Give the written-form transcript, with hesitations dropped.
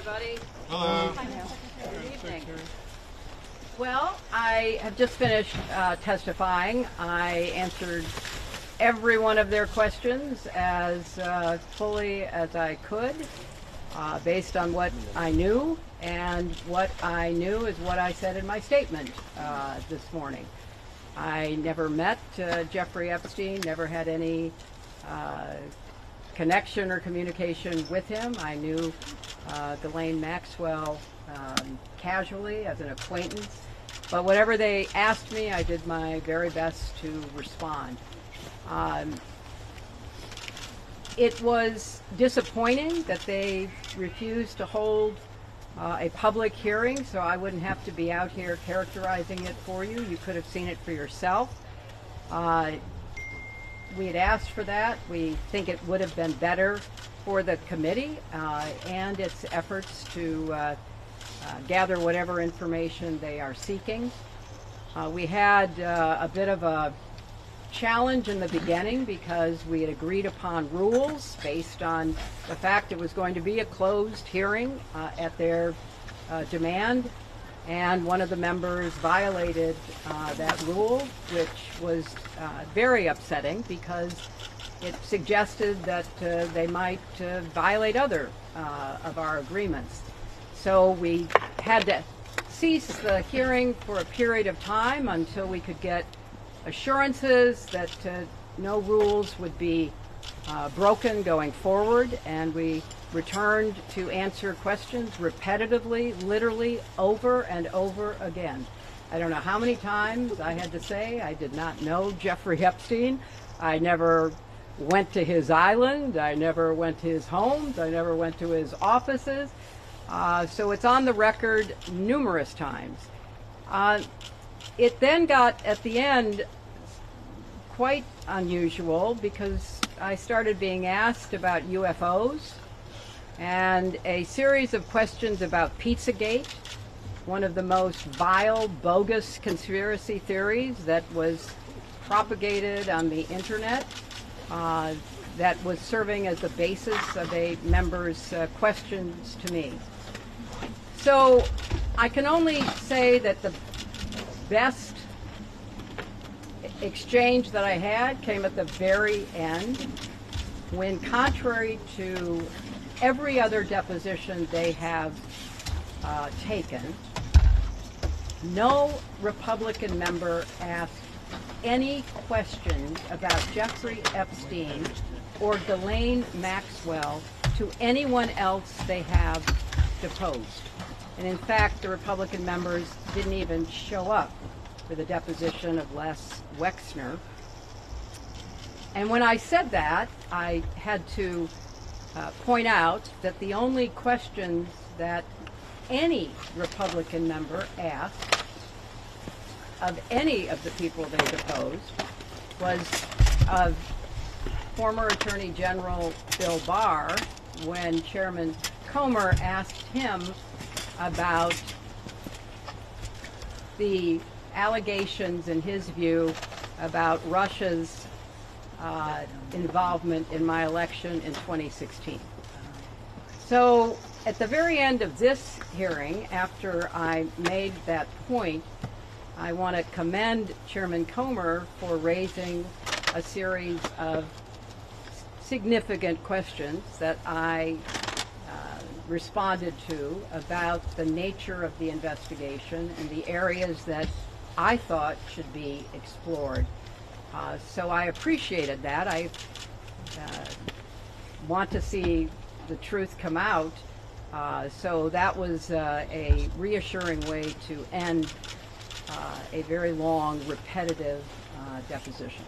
everybody. Hello. Good evening. Well, I have just finished testifying. I answered every one of their questions as fully as I could, based on what I knew, and what I knew is what I said in my statement this morning. I never met Jeffrey Epstein, never had any connection or communication with him. I knew Ghislaine Maxwell casually as an acquaintance, but whatever they asked me, I did my very best to respond. It was disappointing that they refused to hold a public hearing, so I wouldn't have to be out here characterizing it for you. You could have seen it for yourself. We had asked for that. We think it would have been better for the committee and its efforts to gather whatever information they are seeking. We had a bit of a challenge in the beginning because we had agreed upon rules based on the fact it was going to be a closed hearing at their demand, and one of the members violated that rule, which was very upsetting because it suggested that they might violate other of our agreements. So we had to cease the hearing for a period of time until we could get assurances that no rules would be broken going forward, and we returned to answer questions repetitively, literally over and over again. I don't know how many times I had to say I did not know Jeffrey Epstein. I never went to his island. I never went to his homes. I never went to his offices. So it's on the record numerous times. It then got, at the end, quite unusual because I started being asked about UFOs and a series of questions about Pizzagate, one of the most vile, bogus conspiracy theories that was propagated on the internet, that was serving as the basis of a member's questions to me. So I can only say that the best exchange that I had came at the very end, when, contrary to every other deposition they have taken, no Republican member asked any questions about Jeffrey Epstein or Ghislaine Maxwell to anyone else they have deposed. And in fact, the Republican members didn't even show up for the deposition of Les Wexner. And when I said that, I had to point out that the only questions that any Republican member asked of any of the people they deposed was of former Attorney General Bill Barr, when Chairman Comer asked him about the allegations, in his view, about Russia's involvement in my election in 2016. So at the very end of this hearing, after I made that point, I want to commend Chairman Comer for raising a series of significant questions that I responded to about the nature of the investigation and the areas that I thought should be explored. So I appreciated that. I want to see the truth come out. So that was a reassuring way to end a very long, repetitive deposition.